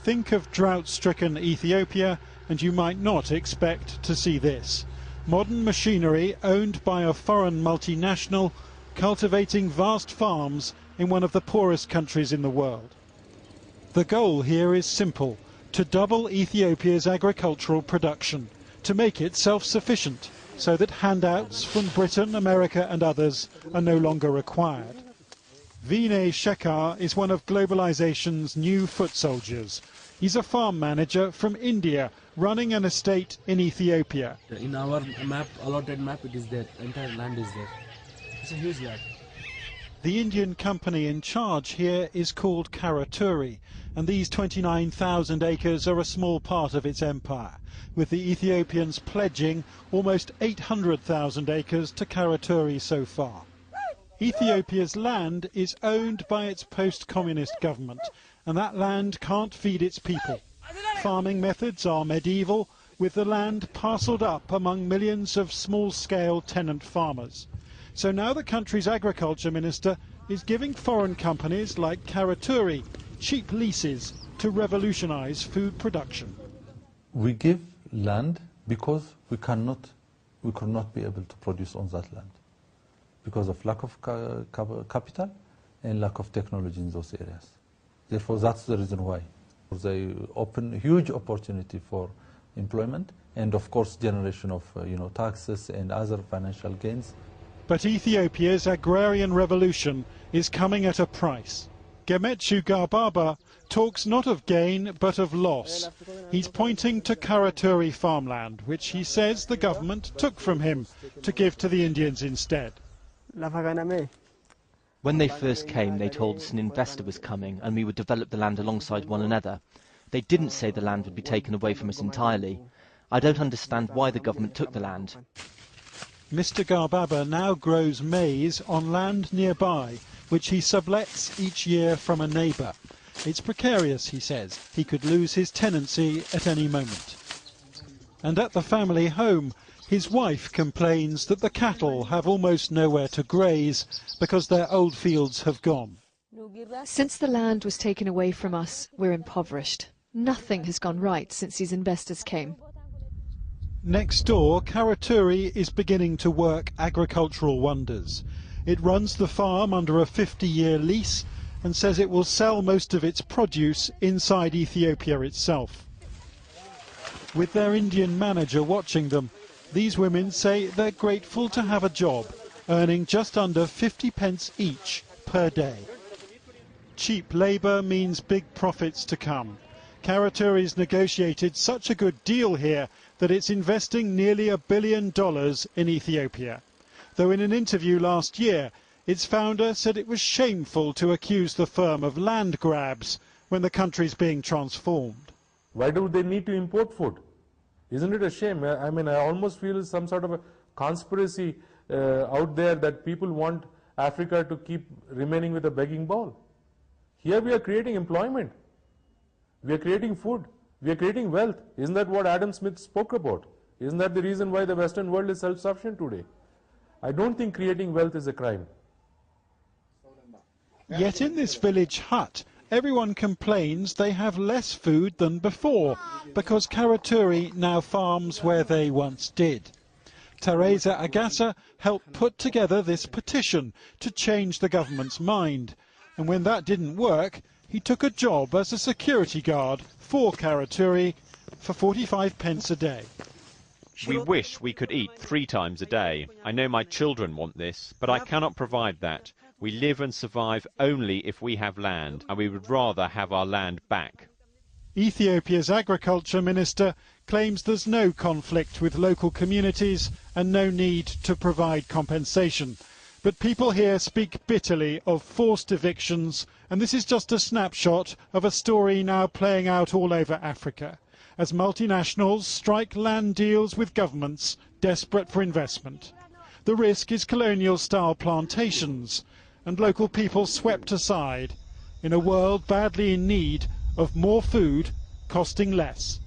Think of drought-stricken Ethiopia and you might not expect to see this. Modern machinery owned by a foreign multinational cultivating vast farms in one of the poorest countries in the world. The goal here is simple: to double Ethiopia's agricultural production, to make it self-sufficient, so that handouts from Britain, America and others are no longer required. Vinay Shekhar is one of globalization's new foot soldiers. He's a farm manager from India, running an estate in Ethiopia. In our map, allotted map, it is there. Entire land is there. It's a huge land. The Indian company in charge here is called Karaturi, and these 29,000 acres are a small part of its empire, with the Ethiopians pledging almost 800,000 acres to Karaturi so far. Ethiopia's land is owned by its post-communist government, and that land can't feed its people. Farming methods are medieval, with the land parcelled up among millions of small-scale tenant farmers. So now the country's agriculture minister is giving foreign companies like Karaturi cheap leases to revolutionise food production. We give land because we could not be able to produce on that land, because of lack of capital and lack of technology in those areas. Therefore, that's the reason why. They open huge opportunity for employment and, of course, generation of taxes and other financial gains. But Ethiopia's agrarian revolution is coming at a price. Gemechu Garbaba talks not of gain but of loss. He's pointing to Karaturi farmland, which he says the government took from him to give to the Indians instead. When they first came, they told us an investor was coming and we would develop the land alongside one another. They didn't say the land would be taken away from us entirely. I don't understand why the government took the land. Mr. Garbaba now grows maize on land nearby, which he sublets each year from a neighbour. It's precarious, he says. He could lose his tenancy at any moment. And at the family home, his wife complains that the cattle have almost nowhere to graze because their old fields have gone. Since the land was taken away from us, we're impoverished. Nothing has gone right since these investors came. Next door, Karaturi is beginning to work agricultural wonders. It runs the farm under a 50-year lease and says it will sell most of its produce inside Ethiopia itself. With their Indian manager watching them, these women say they're grateful to have a job, earning just under 50 pence each per day. Cheap labour means big profits to come. Karaturi's negotiated such a good deal here that it's investing nearly $1 billion in Ethiopia. Though in an interview last year, its founder said it was shameful to accuse the firm of land grabs when the country's being transformed. Why do they need to import food? Isn't it a shame? I mean, I almost feel some sort of a conspiracy out there that people want Africa to keep remaining with a begging bowl. Here we are creating employment. We are creating food. We are creating wealth. Isn't that what Adam Smith spoke about? Isn't that the reason why the Western world is self-sufficient today? I don't think creating wealth is a crime. Yet in this village hut, everyone complains they have less food than before because Karaturi now farms where they once did. Teresa Agasa helped put together this petition to change the government's mind. And when that didn't work, he took a job as a security guard for Karaturi for 45 pence a day. We wish we could eat 3 times a day. I know my children want this, but I cannot provide that. We live and survive only if we have land, and we would rather have our land back. Ethiopia's agriculture minister claims there's no conflict with local communities and no need to provide compensation. But people here speak bitterly of forced evictions, and this is just a snapshot of a story now playing out all over Africa, as multinationals strike land deals with governments desperate for investment. The risk is colonial-style plantations, and local people swept aside in a world badly in need of more food costing less.